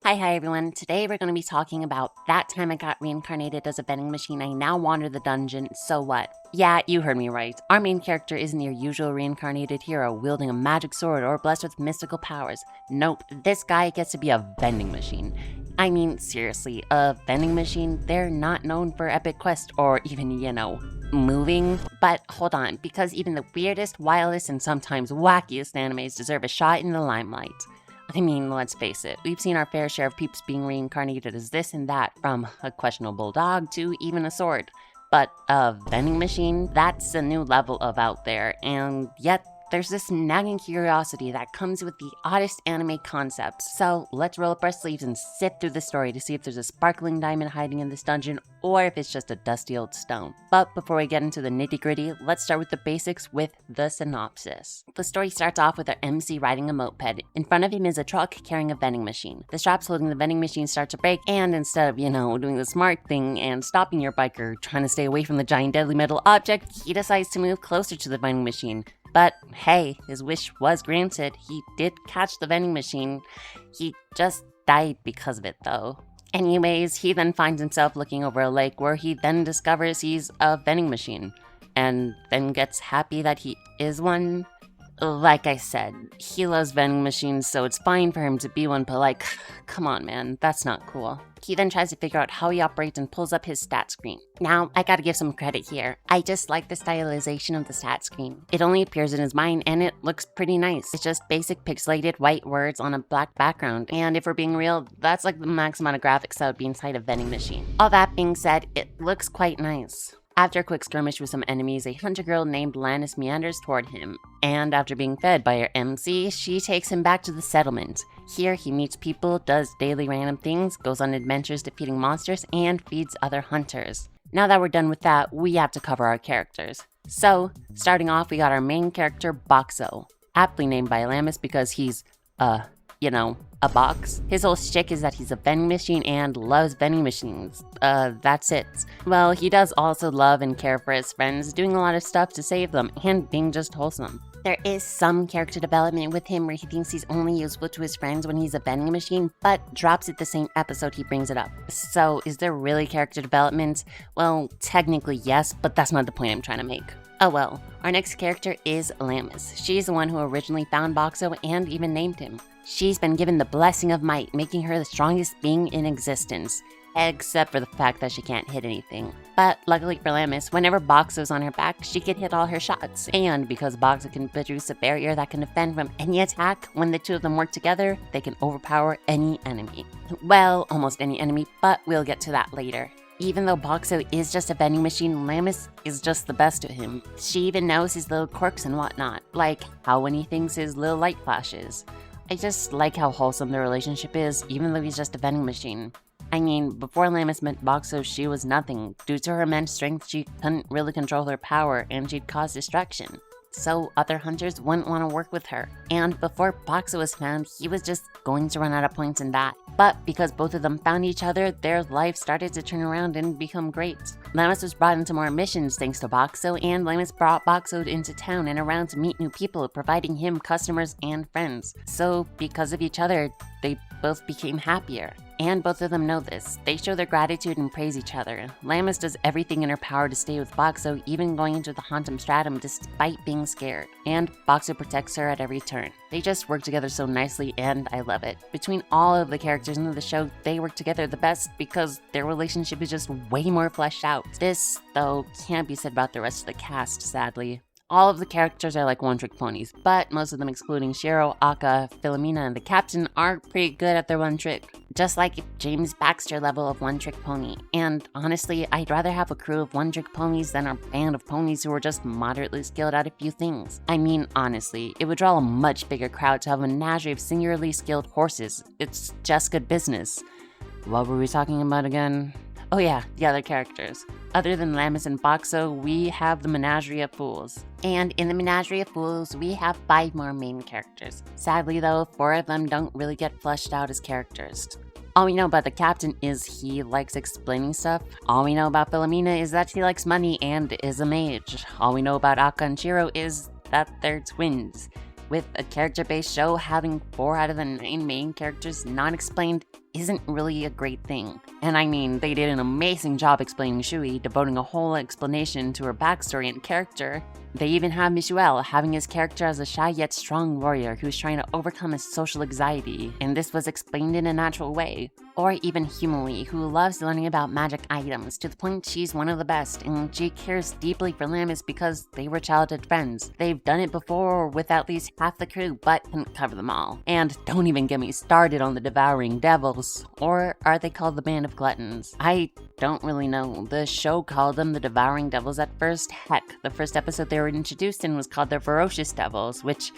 Hi everyone. Today we're going to be talking about that time I got reincarnated as a vending machine. I now wander the dungeon. So what? Yeah, you heard me right. Our main character isn't your usual reincarnated hero wielding a magic sword or blessed with mystical powers. Nope, this guy gets to be a vending machine. I mean, seriously, a vending machine, they're not known for epic quests or even, moving. But hold on, because even the weirdest, wildest, and sometimes wackiest animes deserve a shot in the limelight. I mean, let's face it, we've seen our fair share of peeps being reincarnated as this and that, from a questionable dog to even a sword. But a vending machine, that's a new level of out there, and yet there's this nagging curiosity that comes with the oddest anime concepts. So let's roll up our sleeves and sift through the story to see if there's a sparkling diamond hiding in this dungeon or if it's just a dusty old stone. But before we get into the nitty-gritty, let's start with the basics with the synopsis. The story starts off with our MC riding a moped. In front of him is a truck carrying a vending machine. The straps holding the vending machine start to break, and instead of, doing the smart thing and stopping your biker, trying to stay away from the giant deadly metal object, he decides to move closer to the vending machine. But hey, his wish was granted. He did catch the vending machine. He just died because of it though. Anyways, he then finds himself looking over a lake where he then discovers he's a vending machine. And then gets happy that he is one. Like I said, he loves vending machines, so it's fine for him to be one, but like, come on man, that's not cool. He then tries to figure out how he operates and pulls up his stat screen. Now, I gotta give some credit here. I just like the stylization of the stat screen. It only appears in his mind and it looks pretty nice. It's just basic pixelated white words on a black background. And if we're being real, that's like the max amount of graphics that would be inside a vending machine. All that being said, it looks quite nice. After a quick skirmish with some enemies, a hunter girl named Lannis meanders toward him, and after being fed by her MC, she takes him back to the settlement. Here, he meets people, does daily random things, goes on adventures defeating monsters, and feeds other hunters. Now that we're done with that, we have to cover our characters. So, starting off, we got our main character, Boxo, aptly named by Lammis because he's, a box. His whole shtick is that he's a vending machine and loves vending machines. That's it. Well, he does also love and care for his friends, doing a lot of stuff to save them, and being just wholesome. There is some character development with him where he thinks he's only useful to his friends when he's a vending machine, but drops it the same episode he brings it up. So, is there really character development? Well, technically yes, but that's not the point I'm trying to make. Oh well, our next character is Lammis. She's the one who originally found Boxo and even named him. She's been given the blessing of might, making her the strongest being in existence. Except for the fact that she can't hit anything. But luckily for Lammis, whenever Boxo's on her back, she can hit all her shots. And because Boxo can produce a barrier that can defend from any attack, when the two of them work together, they can overpower any enemy. Well, almost any enemy, but we'll get to that later. Even though Boxo is just a vending machine, Lammis is just the best to him. She even knows his little quirks and whatnot, like how when he thinks his little light flashes. I just like how wholesome their relationship is, even though he's just a vending machine. I mean, before Lammis met Boxo, she was nothing. Due to her immense strength, she couldn't really control her power, and she'd cause destruction. So other hunters wouldn't want to work with her. And before Boxo was found, he was just going to run out of points and die. But because both of them found each other, their life started to turn around and become great. Lammis was brought into more missions thanks to Boxo, and Lammis brought Boxo into town and around to meet new people, providing him customers and friends. So because of each other, they both became happier. And both of them know this. They show their gratitude and praise each other. Lammis does everything in her power to stay with Boxo, even going into the Hauntum Stratum despite being scared. And Boxo protects her at every turn. They just work together so nicely, and I love it. Between all of the characters in the show, they work together the best because their relationship is just way more fleshed out. This, though, can't be said about the rest of the cast, sadly. All of the characters are like one-trick ponies, but most of them excluding Shiro, Akka, Philomena, and the captain are pretty good at their one trick. Just like James Baxter level of one-trick pony. And honestly, I'd rather have a crew of one-trick ponies than a band of ponies who are just moderately skilled at a few things. I mean, honestly, it would draw a much bigger crowd to have a menagerie of singularly skilled horses. It's just good business. What were we talking about again? Oh yeah, the other characters. Other than Lammis and Boxo, we have the Menagerie of Fools. And in the Menagerie of Fools, we have 5 more main characters. Sadly though, 4 of them don't really get fleshed out as characters. All we know about the captain is he likes explaining stuff. All we know about Philomena is that she likes money and is a mage. All we know about Akka and Shiro is that they're twins. With a character-based show having 4 out of the 9 main characters not explained, isn't really a great thing. And I mean, they did an amazing job explaining Shui, devoting a whole explanation to her backstory and character. They even have Michuel having his character as a shy yet strong warrior who's trying to overcome his social anxiety, and this was explained in a natural way. Or even Humuli, who loves learning about magic items to the point she's one of the best, and she cares deeply for Lammus because they were childhood friends. They've done it before with at least half the crew, but couldn't cover them all. And don't even get me started on the Devouring Devils, or are they called the Band of Gluttons? I don't really know. The show called them the Devouring Devils at first. Heck, the first episode they were introduced in was called the Ferocious Devils, which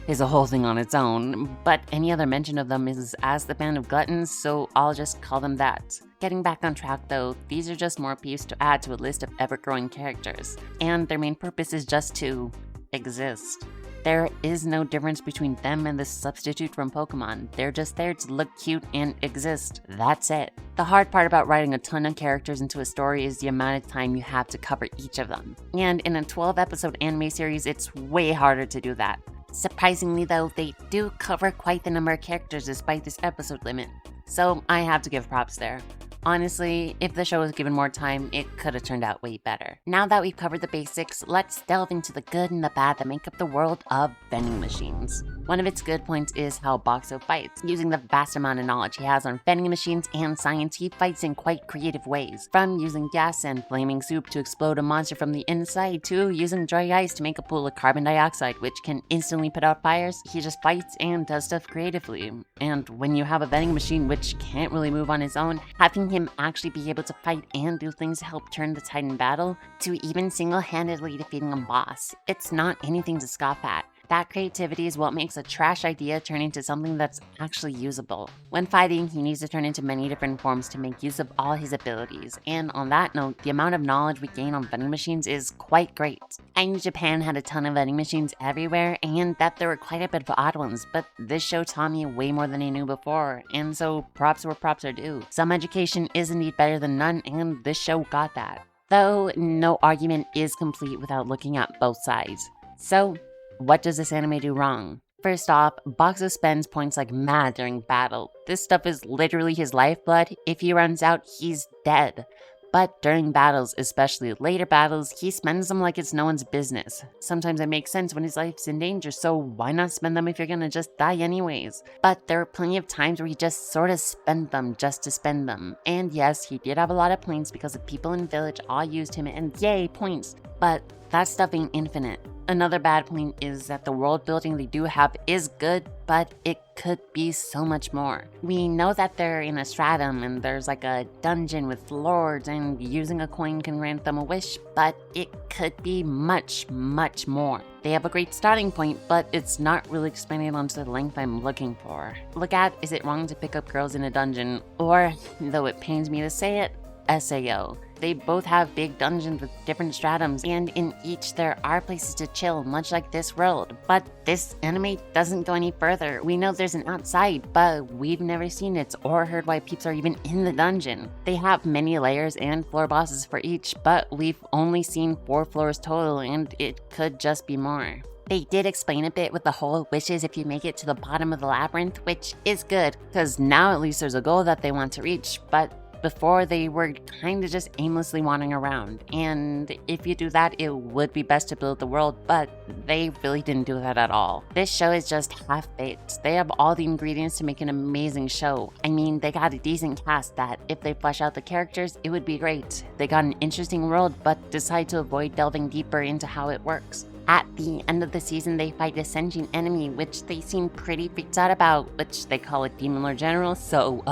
is a whole thing on its own, but any other mention of them is as the Band of Gluttons, so I'll just call them that. Getting back on track though, these are just more peeps to add to a list of ever-growing characters, and their main purpose is just to exist. There is no difference between them and the substitute from Pokemon. They're just there to look cute and exist. That's it. The hard part about writing a ton of characters into a story is the amount of time you have to cover each of them. And in a 12-episode anime series, it's way harder to do that. Surprisingly though, they do cover quite the number of characters despite this episode limit. So I have to give props there. Honestly, if the show was given more time, it could have turned out way better. Now that we've covered the basics, let's delve into the good and the bad that make up the world of vending machines. One of its good points is how Boxo fights. Using the vast amount of knowledge he has on vending machines and science, he fights in quite creative ways. From using gas and flaming soup to explode a monster from the inside, to using dry ice to make a pool of carbon dioxide which can instantly put out fires, he just fights and does stuff creatively. And when you have a vending machine which can't really move on its own, having him actually be able to fight and do things to help turn the tide in battle, to even single-handedly defeating a boss, it's not anything to scoff at. That creativity is what makes a trash idea turn into something that's actually usable. When fighting, he needs to turn into many different forms to make use of all his abilities, and on that note, the amount of knowledge we gain on vending machines is quite great. I knew Japan had a ton of vending machines everywhere, and that there were quite a bit of odd ones, but this show taught me way more than I knew before, and so props where props are due. Some education is indeed better than none, and this show got that. Though, no argument is complete without looking at both sides. So, what does this anime do wrong? First off, Boxo spends points like mad during battle. This stuff is literally his lifeblood. If he runs out, he's dead. But during battles, especially later battles, he spends them like it's no one's business. Sometimes it makes sense when his life's in danger, so why not spend them if you're gonna just die anyways? But there are plenty of times where he just sort of spent them just to spend them. And yes, he did have a lot of points because the people in Village all used him, and yay, points. But that stuff ain't infinite. Another bad point is that the world building they do have is good, but it could be so much more. We know that they're in a stratum and there's like a dungeon with lords and using a coin can grant them a wish, but it could be much, much more. They have a great starting point, but it's not really expanded onto the length I'm looking for. Look at, is it wrong to pick up girls in a dungeon? Or, though it pains me to say it, SAO. They both have big dungeons with different stratums, and in each there are places to chill, much like this world. But this anime doesn't go any further. We know there's an outside, but we've never seen it or heard why peeps are even in the dungeon. They have many layers and floor bosses for each, but we've only seen 4 floors total, and it could just be more. They did explain a bit with the whole wishes if you make it to the bottom of the labyrinth, which is good, because now at least there's a goal that they want to reach, but before they were kinda just aimlessly wandering around, and if you do that, it would be best to build the world, but they really didn't do that at all. This show is just half-baked. They have all the ingredients to make an amazing show. I mean, they got a decent cast that, if they flesh out the characters, it would be great. They got an interesting world, but decide to avoid delving deeper into how it works. At the end of the season, they fight a sentient enemy, which they seem pretty freaked out about, which they call a Demon Lord General, so,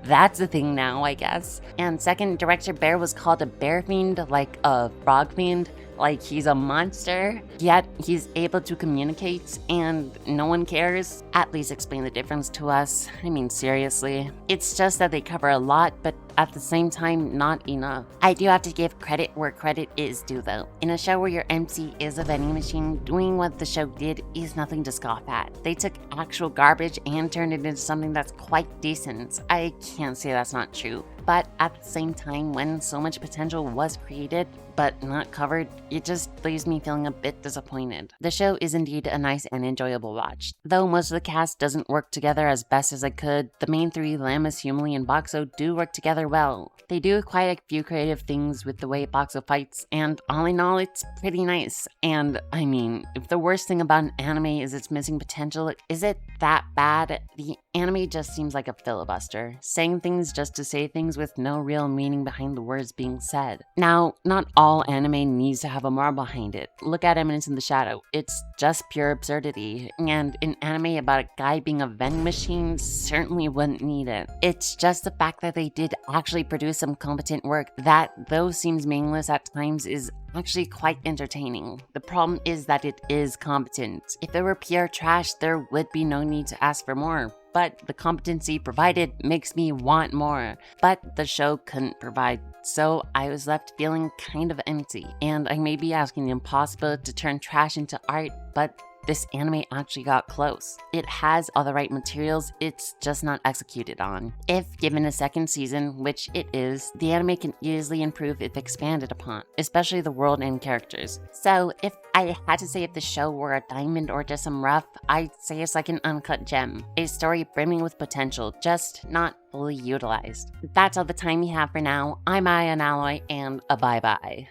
that's a thing now, I guess. And second, Director Bear was called a bear fiend, like a frog fiend, like he's a monster, yet he's able to communicate and no one cares. At least explain the difference to us. I mean, seriously. It's just that they cover a lot, but at the same time, not enough. I do have to give credit where credit is due, though. In a show where your MC is a vending machine, doing what the show did is nothing to scoff at. They took actual garbage and turned it into something that's quite decent. I can't say that's not true. But at the same time, when so much potential was created but not covered, it just leaves me feeling a bit disappointed. The show is indeed a nice and enjoyable watch. Though most of the cast doesn't work together as best as it could, the main three, Lamas, Humley, and Boxo, do work together well. They do quite a few creative things with the way Boxo fights, and all in all, it's pretty nice. And I mean, if the worst thing about an anime is its missing potential, is it that bad? The anime just seems like a filibuster, saying things just to say things with no real meaning behind the words being said. Now, not all anime needs to have a moral behind it. Look at Eminence in the Shadow. It's just pure absurdity, and an anime about a guy being a vending machine certainly wouldn't need it. It's just the fact that they did actually produce some competent work that, though seems meaningless at times, is actually quite entertaining. The problem is that it is competent. If it were pure trash, there would be no need to ask for more. But the competency provided makes me want more. But the show couldn't provide, so I was left feeling kind of empty. And I may be asking the impossible to turn trash into art, but this anime actually got close. It has all the right materials, it's just not executed on. If given a second season, which it is, the anime can easily improve if expanded upon, especially the world and characters. So if I had to say if the show were a diamond or just some rough, I'd say it's like an uncut gem. A story brimming with potential, just not fully utilized. That's all the time we have for now. I'm Aya Alloy, and a bye-bye.